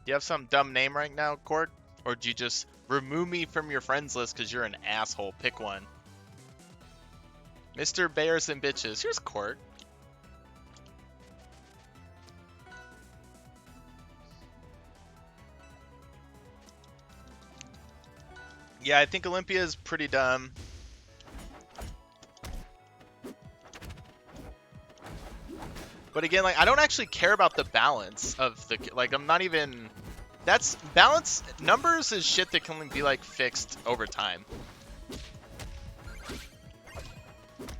Do you have some dumb name right now, Court? Or do you just remove me from your friends list because you're an asshole? Pick one. Mr. Bears and Bitches. Here's Court. Yeah, I think Olympia is pretty dumb. But again, like, I don't actually care about the balance of the, like, I'm not even, that's, balance, numbers is shit that can be, like, fixed over time.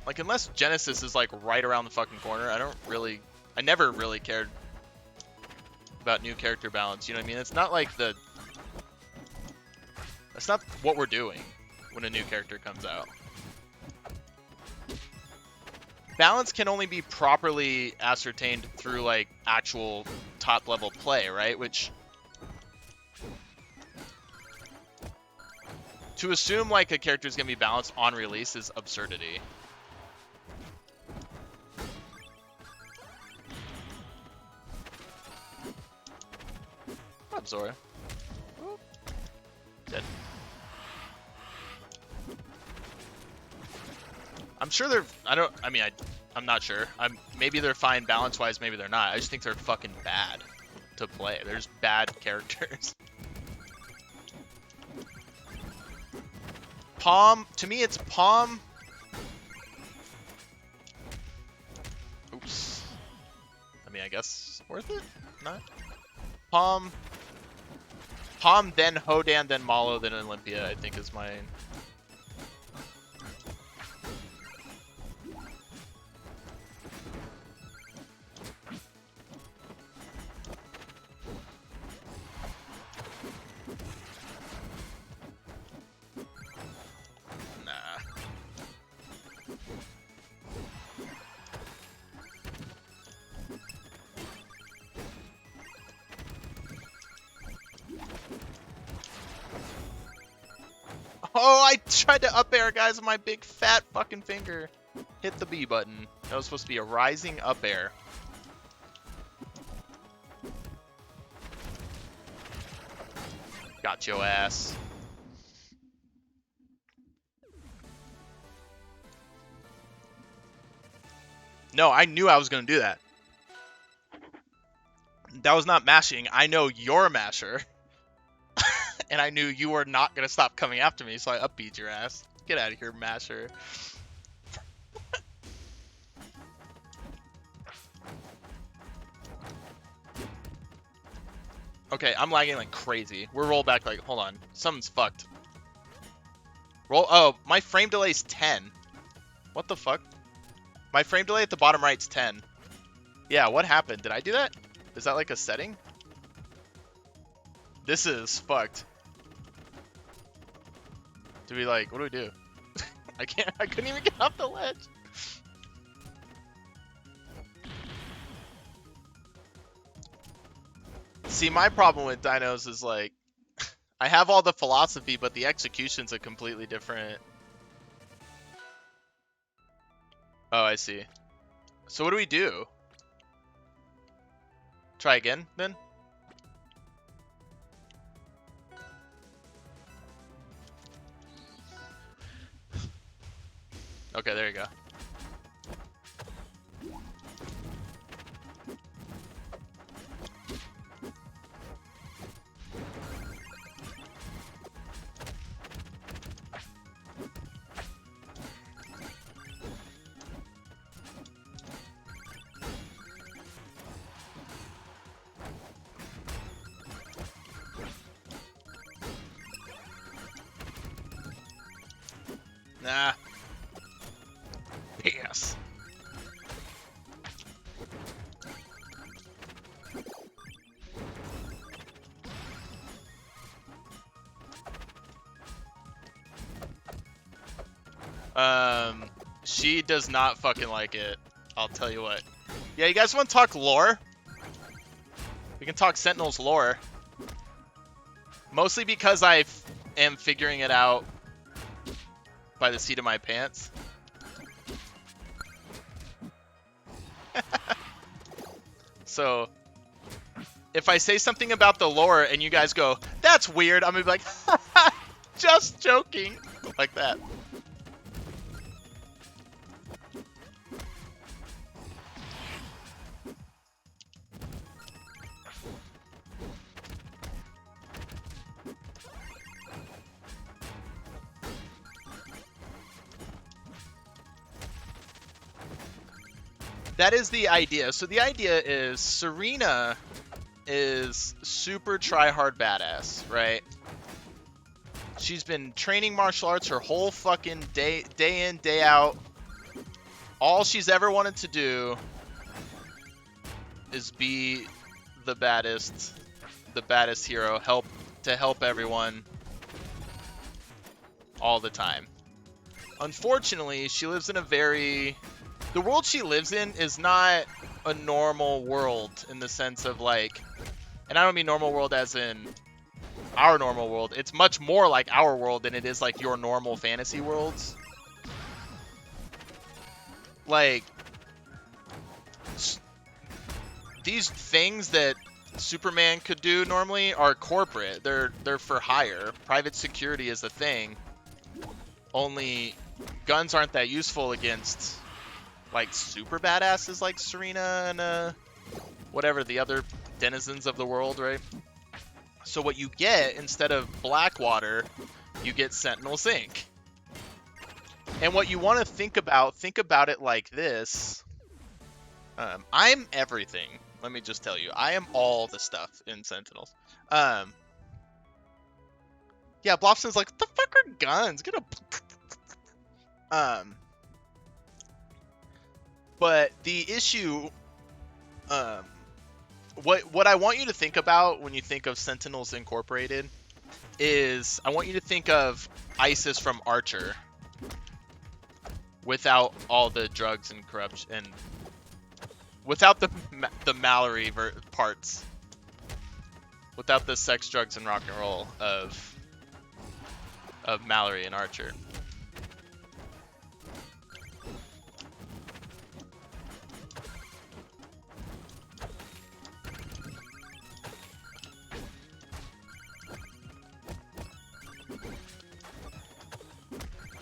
Like, unless Genesis is, like, right around the fucking corner, I never really cared about new character balance, you know what I mean? It's not like that's not what we're doing when a new character comes out. Balance can only be properly ascertained through, like, actual top-level play, right? Which, to assume, like, a character is going to be balanced on release is absurdity. What up, Zora? Ooh. Dead. I'm sure they're, I'm not sure. Maybe they're fine balance-wise, maybe they're not. I just think they're fucking bad to play. There's bad characters. Palm, to me it's Palm. Oops. I mean, I guess worth it? Not? Palm, then Hodan, then Malo, then Olympia, I think is my... Oh, I tried to up air, guys, with my big fat fucking finger. Hit the B button. That was supposed to be a rising up air. Got your ass. No, I knew I was going to do that. That was not mashing. I know you're a masher. And I knew you were not going to stop coming after me, so I upbeat your ass. Get out of here, masher. Okay, I'm lagging like crazy. We're roll back like, hold on. Something's fucked. Roll, oh, my frame delay's 10. What the fuck? My frame delay at the bottom right's 10. Yeah, what happened? Did I do that? Is that like a setting? This is fucked. Do we like, what do we do? I couldn't even get off the ledge. See, my problem with dinos is like, I have all the philosophy, but the execution's a completely different. Oh, I see. So what do we do? Try again, then? Okay, there you go. Nah. Yes. She does not fucking like it. I'll tell you what. Yeah, you guys want to talk lore? We can talk Sentinel's lore. Mostly because I am figuring it out by the seat of my pants. So, if I say something about the lore and you guys go, that's weird, I'm gonna be like, just joking, like that. That is the idea. So the idea is Serena is super try-hard badass, right? She's been training martial arts her whole fucking day in, day out. All she's ever wanted to do is be the baddest hero, help everyone all the time. Unfortunately, she lives in the world she lives in is not a normal world in the sense of like, and I don't mean normal world as in our normal world. It's much more like our world than it is like your normal fantasy worlds. Like, these things that Superman could do normally are corporate. They're for hire. Private security is a thing. Only guns aren't that useful against like super badasses like Serena and whatever the other denizens of the world, right? So what you get instead of Blackwater, you get Sentinel's Inc. And what you want to think about it like this. I'm everything. Let me just tell you, I am all the stuff in Sentinels. Yeah, Blobson's like, what the fuck are guns? Get a. But the issue, what I want you to think about when you think of Sentinels Incorporated is I want you to think of ISIS from Archer without all the drugs and corruption and without the Mallory parts, without the sex, drugs, and rock and roll of Mallory and Archer.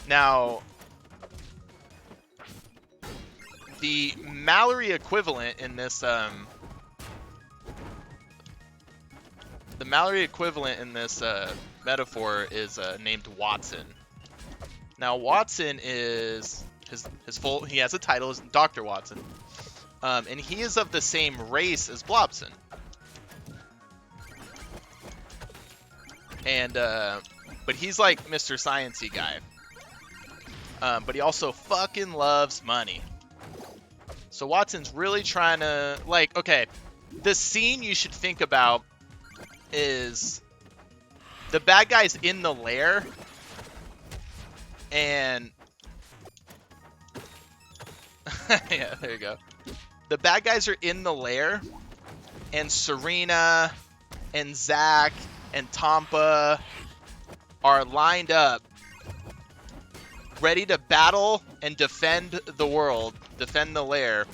Now, the Mallory equivalent in this metaphor is named Watson. Now, Watson is he has a title as Dr. Watson, and he is of the same race as Blobson. And but he's like Mr. Sciencey guy. But he also fucking loves money. So Watson's really trying to, like, okay, the scene you should think about is the bad guy's in the lair, and yeah, there you go. The bad guys are in the lair, and Serena and Zach and Tampa are lined up ready to battle and defend the world, defend the lair.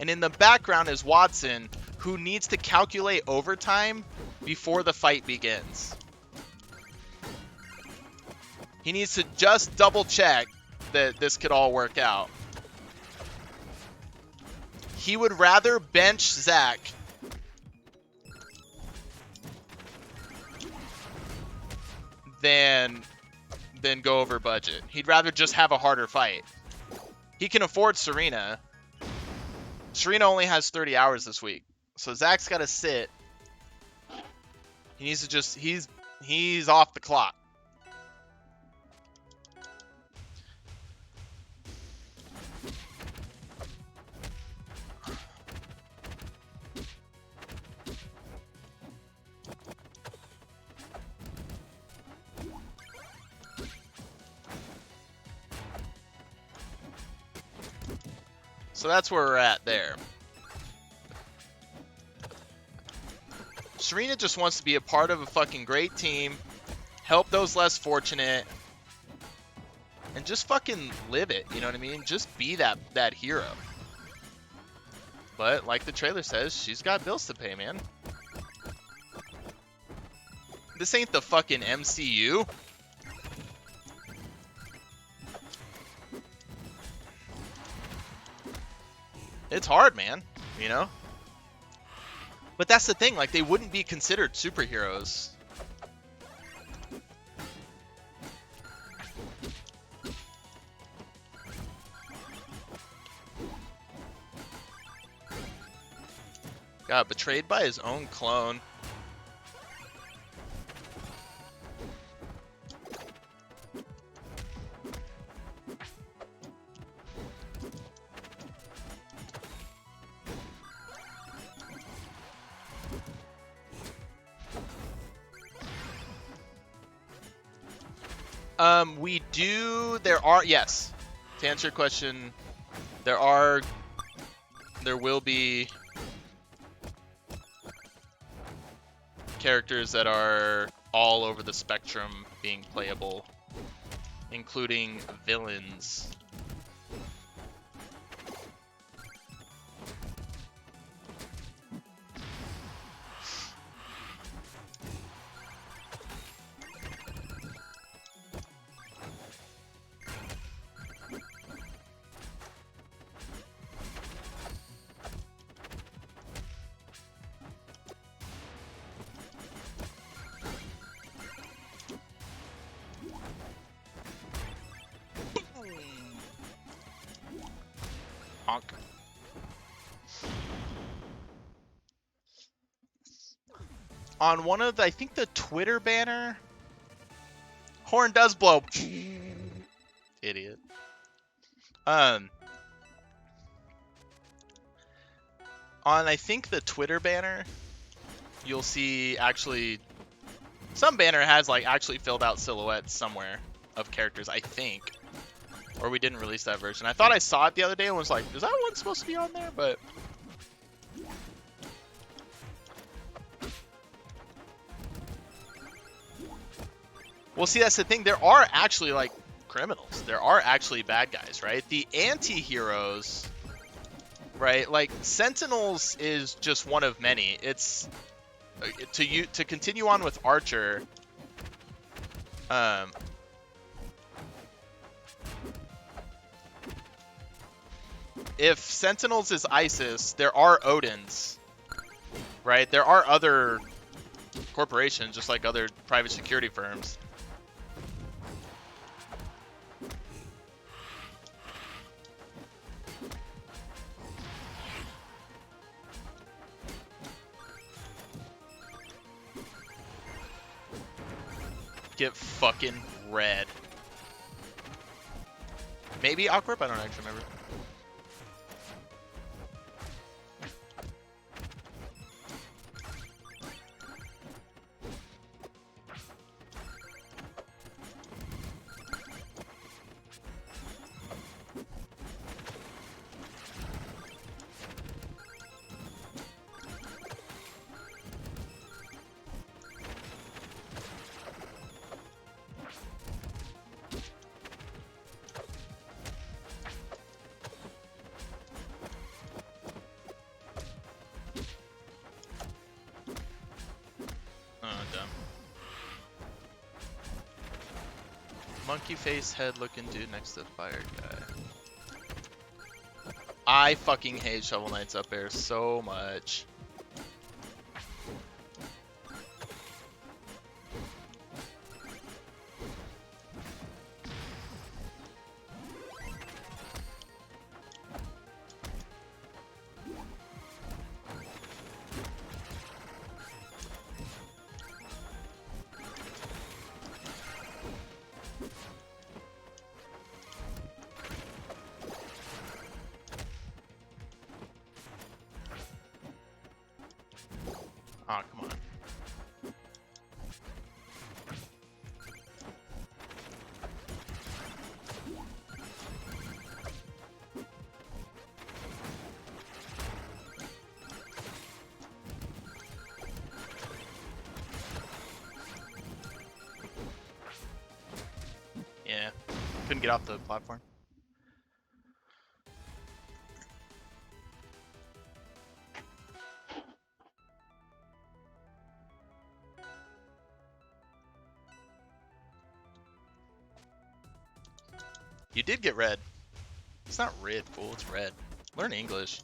And in the background is Watson, who needs to calculate overtime before the fight begins. He needs to just double check that this could all work out. He would rather bench Zach than go over budget. He'd rather just have a harder fight. He can afford Serena. Serena only has 30 hours this week. So Zach's got to sit. He needs to just, he's off the clock. So that's where we're at there. Serena just wants to be a part of a fucking great team, help those less fortunate, and just fucking live it, you know what I mean? Just be that hero. But like the trailer says, she's got bills to pay, man. This ain't the fucking MCU. It's hard, man, you know? But that's the thing, like, they wouldn't be considered superheroes. Got betrayed by his own clone. We do, yes. To answer your question, there will be characters that are all over the spectrum being playable, including villains. Honk. On one of the, I think the Twitter banner, horn does blow. Idiot. On, I think the Twitter banner, you'll see actually, some banner has like actually filled out silhouettes somewhere of characters, I think. Or we didn't release that version. I thought I saw it the other day and was like, is that one supposed to be on there? But well, see, that's the thing. There are actually like criminals. There are actually bad guys, right? The anti-heroes, right? Like Sentinels is just one of many. It's to continue on with Archer. If Sentinels is ISIS, there are Odins, right? There are other corporations, just like other private security firms. Get fucking red. Maybe Aquarp? I don't actually remember. Monkey face head looking dude next to the fire guy. I fucking hate Shovel Knight's up air so much. Oh, come on. Yeah, couldn't get off the platform. You did get red. It's not red, fool. It's red. Learn English.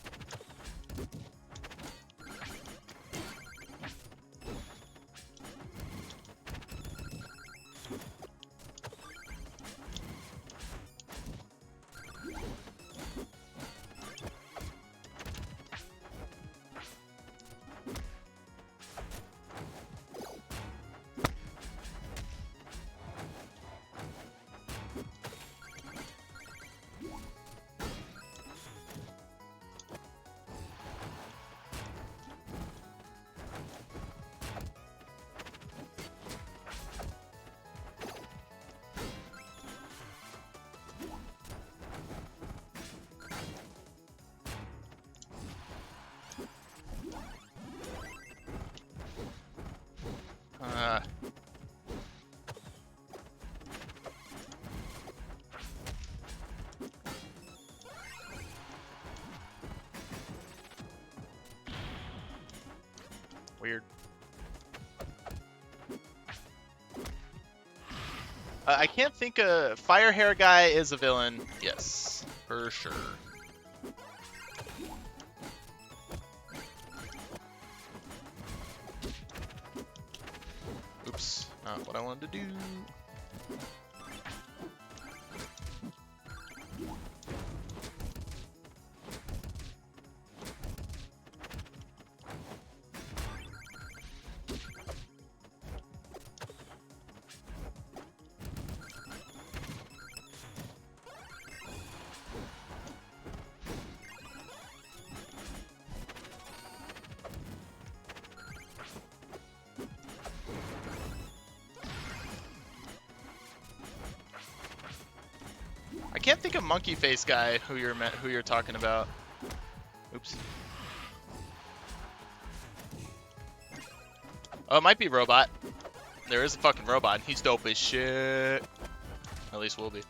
Weird. I can't think a fire hair guy is a villain. Yes, for sure. Oops, not what I wanted to do. I can't think of monkey face guy who you're talking about. Oops. Oh, it might be robot. There is a fucking robot. He's dope as shit. At least will be.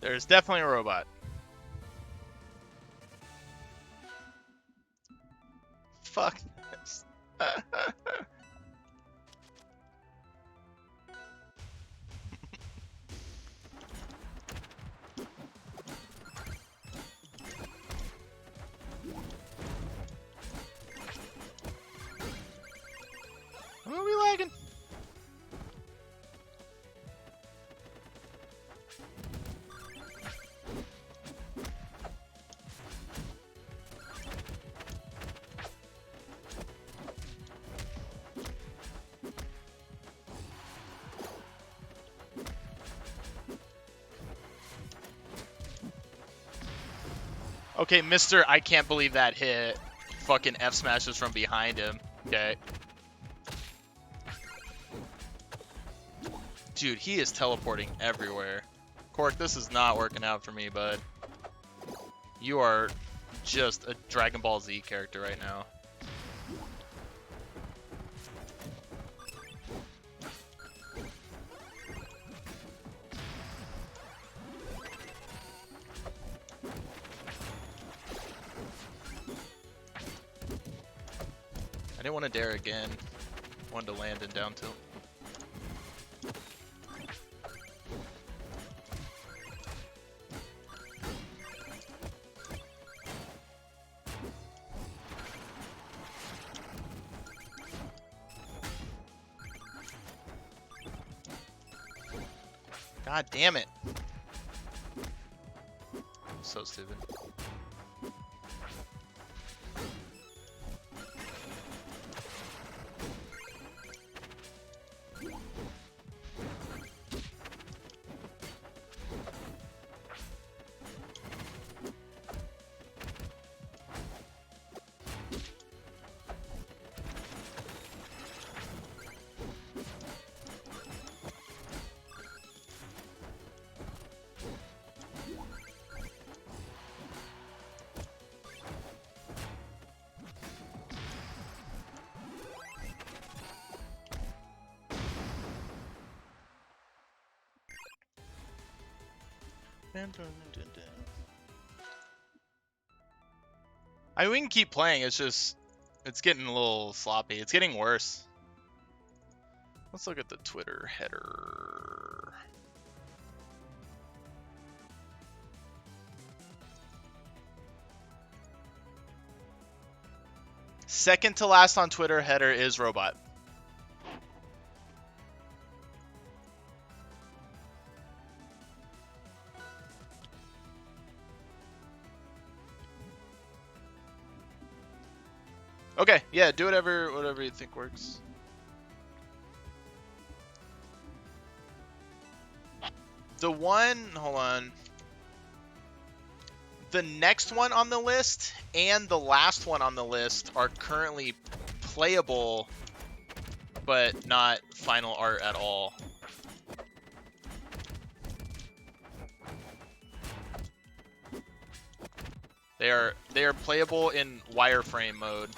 There's definitely a robot. Fuck this. Why are we lagging? Okay, Mr. I can't believe that hit. Fucking F smashes from behind him. Okay. Dude, he is teleporting everywhere. Cork, this is not working out for me, bud. You are just a Dragon Ball Z character right now. I didn't want to dare again. I wanted to land in down tilt. God damn it. So stupid. I mean, we can keep playing. It's just, it's getting a little sloppy. It's getting worse. Let's look at the Twitter header. Second to last on Twitter header is robot. Okay, yeah, do whatever you think works. The one, hold on. The next one on the list and the last one on the list are currently playable, but not final art at all. They are playable in wireframe mode.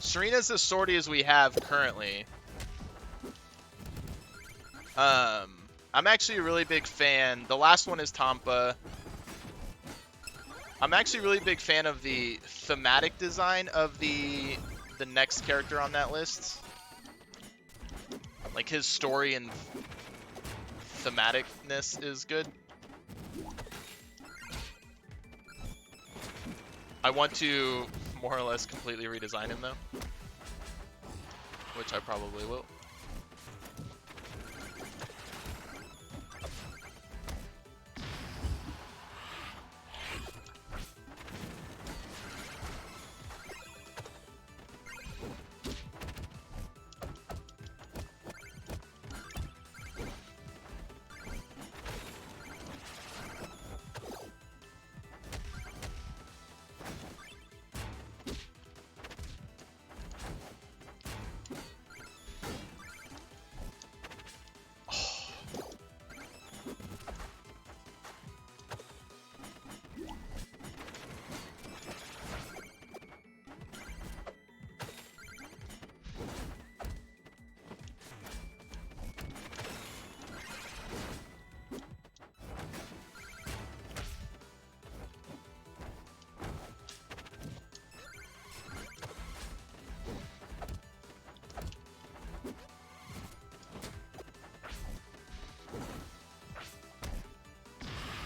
Serena's as sorty as we have currently. I'm actually a really big fan. The last one is Tampa. I'm actually a really big fan of the thematic design of the next character on that list. Like, his story and thematicness is good. I want to more or less completely redesign him though, which I probably will.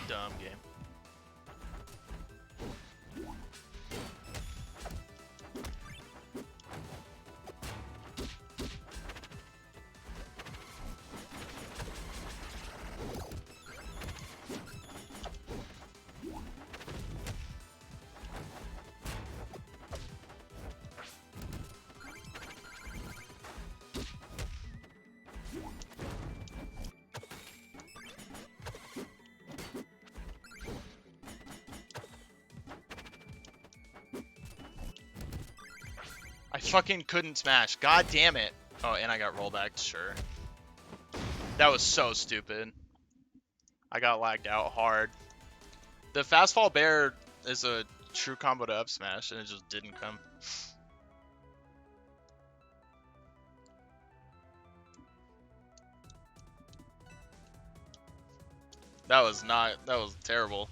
Dumb game. I fucking couldn't smash. God damn it. Oh, and I got rollback. Sure. That was so stupid. I got lagged out hard. The fast fall bear is a true combo to up smash, and it just didn't come. That was terrible.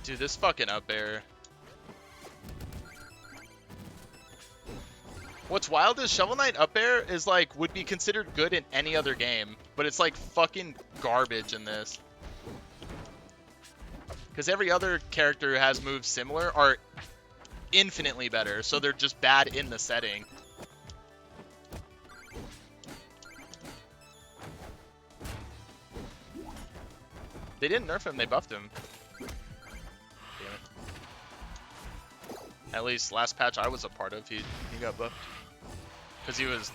Dude, this fucking up air. What's wild is Shovel Knight up air is like, would be considered good in any other game, but it's like fucking garbage in this. Because every other character who has moves similar are infinitely better, so they're just bad in the setting. They didn't nerf him, they buffed him. Damn it. At least last patch I was a part of, he got buffed. Because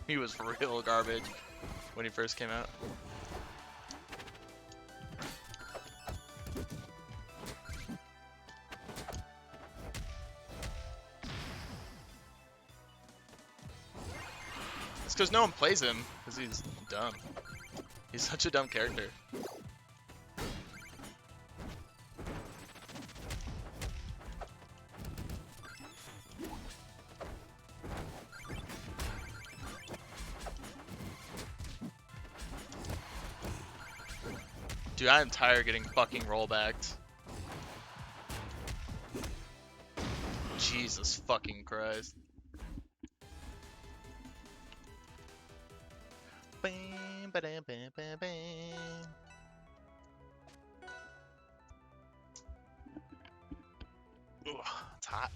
he was real garbage when he first came out. It's because no one plays him, because he's dumb. He's such a dumb character. Dude, I'm tired of getting fucking rollbacked. Jesus fucking Christ. Bam, ba-dam, bam, bam, bam. Ugh, it's hot.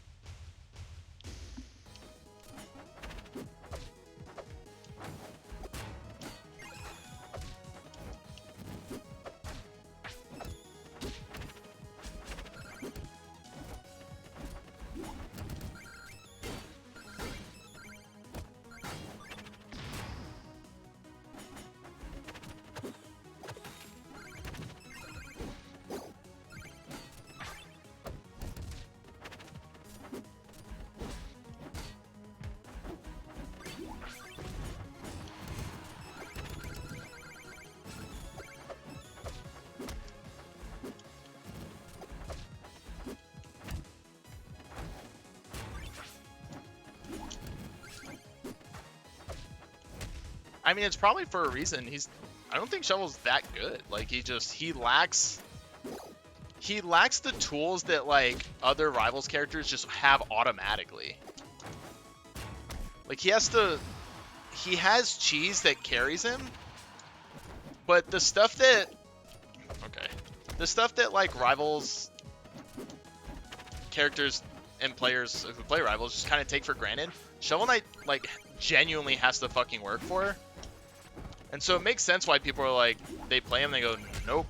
I mean, it's probably for a reason. I don't think Shovel's that good. Like, he lacks the tools that, like, other Rivals characters just have automatically. Like, he has cheese that carries him, but the stuff that, like, Rivals characters and players who play Rivals just kind of take for granted, Shovel Knight, like, genuinely has to fucking work for. And so it makes sense why people are like, they play him, they go, nope.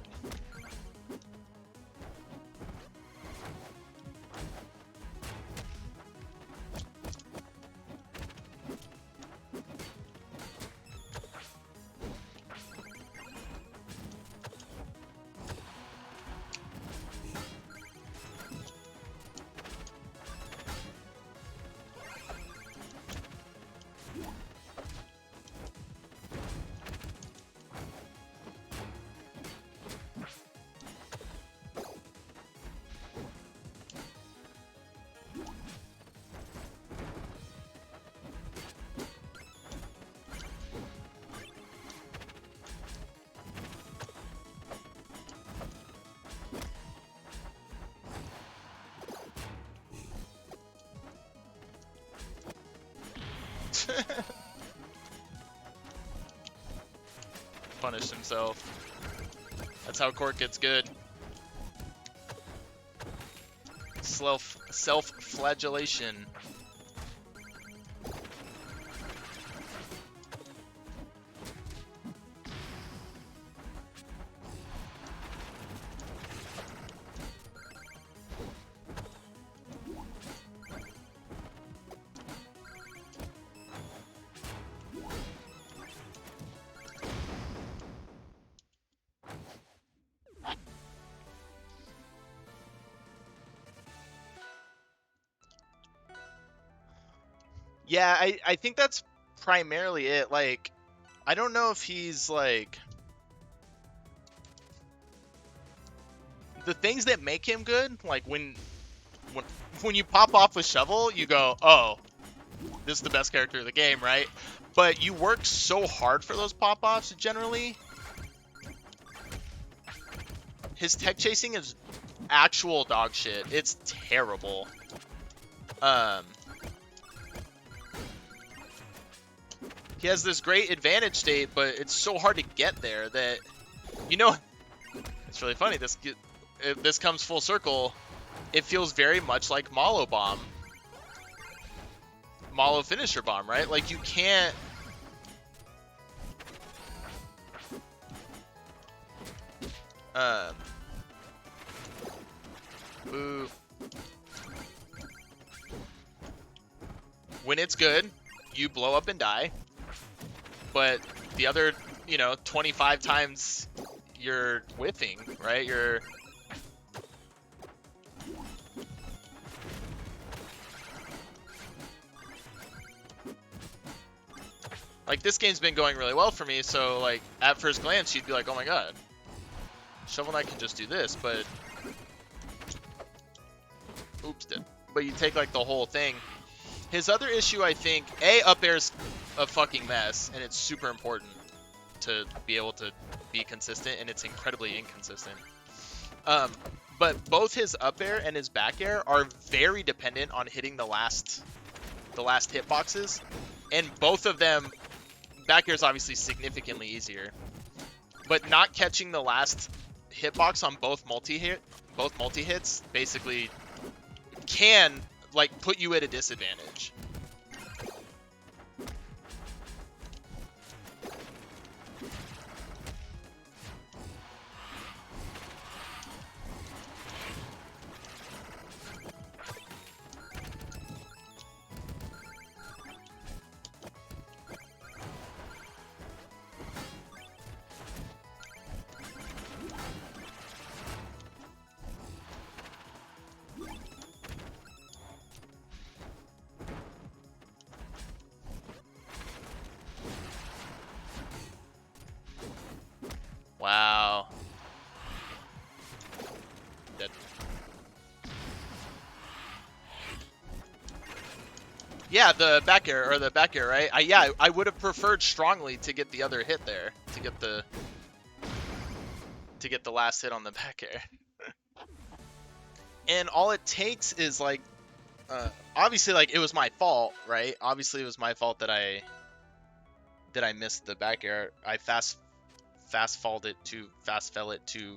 Punished himself. That's how Court gets good. Self-flagellation. Yeah, I think that's primarily it. Like, I don't know if he's, like... The things that make him good, like, when you pop off with Shovel, you go, oh, this is the best character of the game, right? But you work so hard for those pop-offs, generally. His tech chasing is actual dog shit. It's terrible. He has this great advantage state, but it's so hard to get there that, you know, it's really funny. If this comes full circle, it feels very much like Malo Bomb. Malo Finisher Bomb, right? Like, you can't... Um, Boo. When it's good, you blow up and die. But the other, 25 times you're whiffing, right? Like, this game's been going really well for me, so, like, at first glance, you'd be like, oh my god, Shovel Knight can just do this, but... Oops, did. But you take, like, the whole thing. His other issue, I think, up air's a fucking mess, and it's super important to be able to be consistent, and it's incredibly inconsistent. But both his up air and his back air are very dependent on hitting the last hitboxes, and both of them, back air is obviously significantly easier, but not catching the last hitbox on both multi hits basically can like put you at a disadvantage. Wow. Dead. Yeah, the back air, right? I would have preferred strongly to get the other hit there, to get the last hit on the back air. And all it takes is like, obviously, like, it was my fault, right? Obviously, it was my fault that I missed the back air. I fast fell it too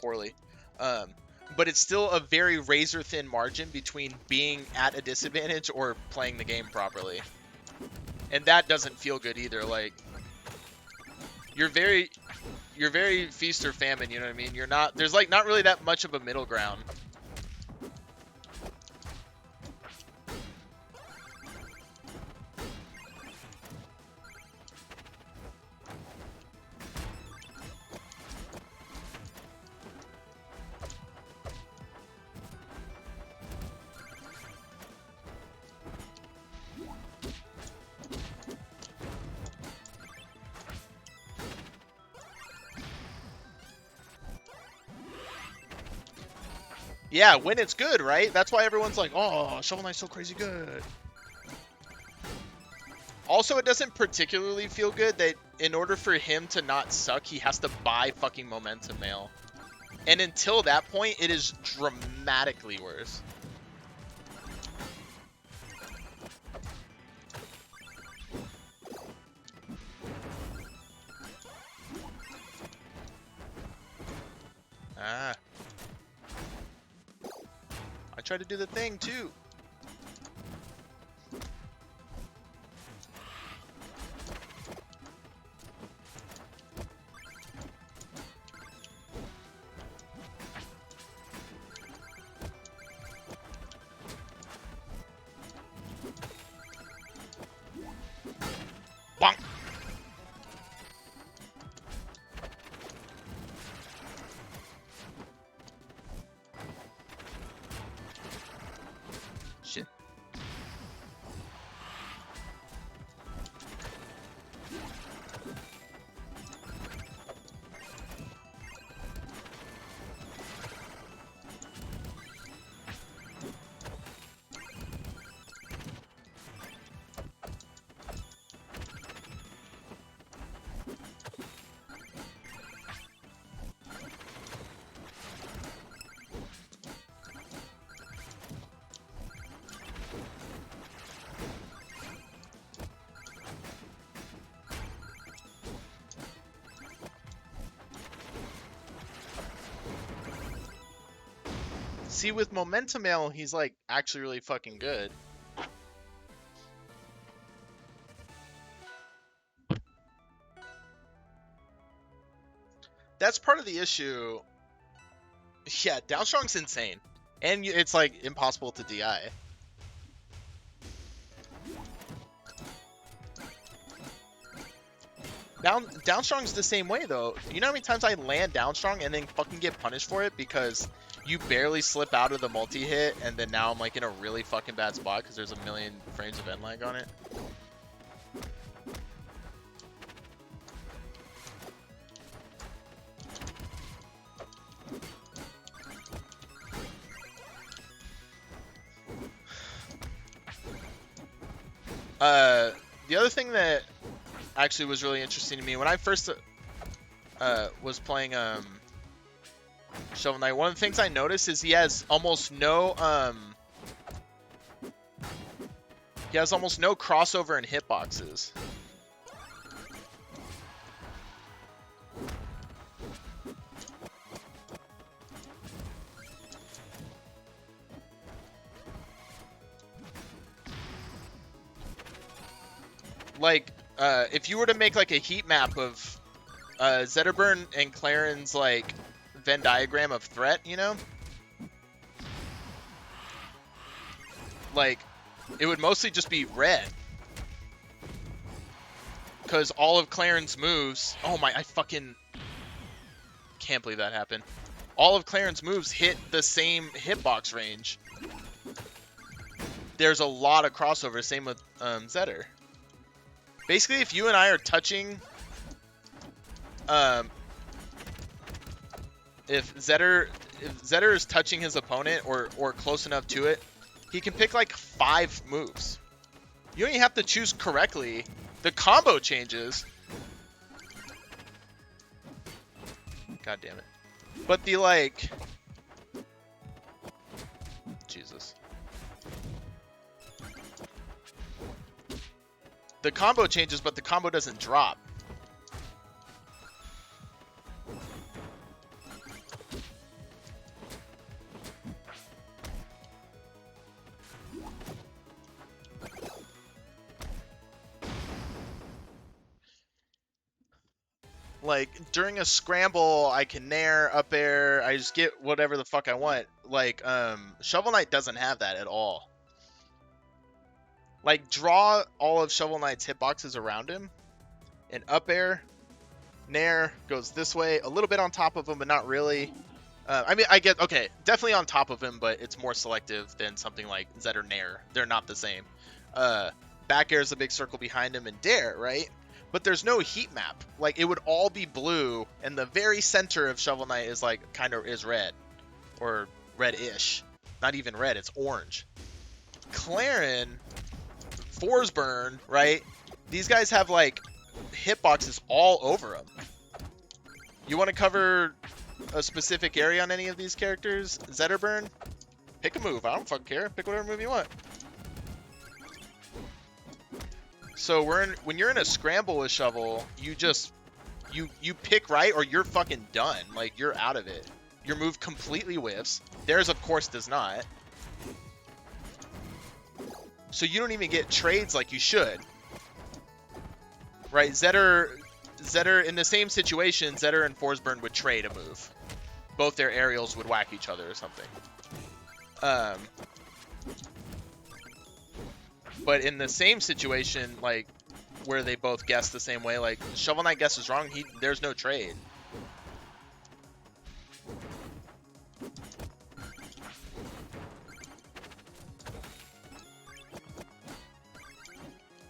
poorly. But it's still a very razor thin margin between being at a disadvantage or playing the game properly. And that doesn't feel good either. Like, you're very feast or famine, you know what I mean? There's like not really that much of a middle ground. Yeah, when it's good, right? That's why everyone's like, oh, Shovel Knight's so crazy good. Also, it doesn't particularly feel good that in order for him to not suck, he has to buy fucking Momentum Mail. And until that point, it is dramatically worse. Ah. I tried to do the thing, too. Bonk. Shit. See, with Momentum Mail, he's like actually really fucking good. That's part of the issue. Yeah, Downstrong's insane. And it's like impossible to DI. Downstrong's the same way though. You know how many times I land Downstrong and then fucking get punished for it because you barely slip out of the multi-hit and then now I'm like in a really fucking bad spot because there's a million frames of end lag on it. The other thing that actually was really interesting to me when I first was playing Shovel Knight, one of the things I noticed is he has almost no crossover and hitboxes. Like, if you were to make like a heat map of Zetterburn and Claren's like Venn diagram of threat, you know, like it would mostly just be red because all of Claren's moves. Oh my! I fucking can't believe that happened. All of Claren's moves hit the same hitbox range. There's a lot of crossover. Same with Zetter. Basically, if you and I are touching, if Zetter is touching his opponent or close enough to it, he can pick like 5 moves. You don't even have to choose correctly. The combo changes. God damn it. But the like, Jesus. The combo changes, but the combo doesn't drop. Like, during a scramble, I can nair, up air, I just get whatever the fuck I want. Like, Shovel Knight doesn't have that at all. Like, draw all of Shovel Knight's hitboxes around him, and up air, nair, goes this way, a little bit on top of him, but not really. I mean, I get, okay, definitely on top of him, but it's more selective than something like Zed or nair. They're not the same. Back air is a big circle behind him, and dare, right? But there's no heat map. Like, it would all be blue, and the very center of Shovel Knight is like, kind of is red. Or red-ish. Not even red, it's orange. Claren, Forsburn, right? These guys have like hitboxes all over them. You want to cover a specific area on any of these characters? Zetterburn? Pick a move. I don't fucking care. Pick whatever move you want. So when you're in a scramble with Shovel, you just you pick right or you're fucking done. Like, you're out of it. Your move completely whiffs. Theirs, of course, does not. So you don't even get trades like you should. Right? Zetter, in the same situation, Zetter and Forsburn would trade a move. Both their aerials would whack each other or something. But in the same situation, like, where they both guess the same way, like, Shovel Knight guesses wrong, there's no trade.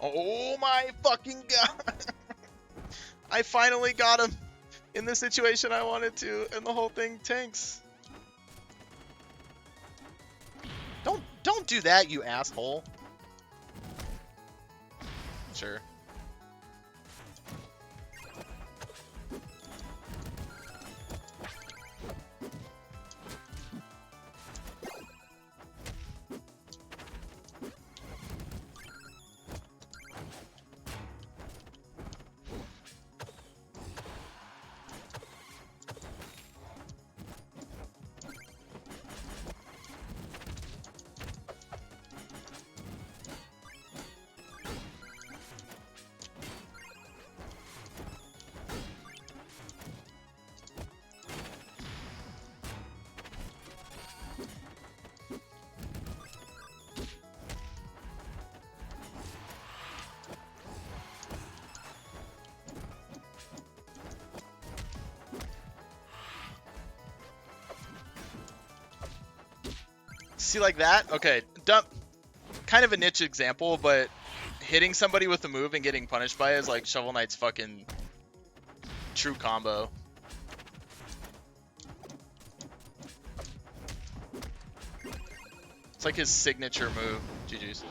Oh my fucking god! I finally got him in the situation I wanted to, and the whole thing tanks. Don't do that, you asshole. Sure. See, like that? Okay, dump. Kind of a niche example, but hitting somebody with a move and getting punished by it is like Shovel Knight's fucking true combo. It's like his signature move. GG's.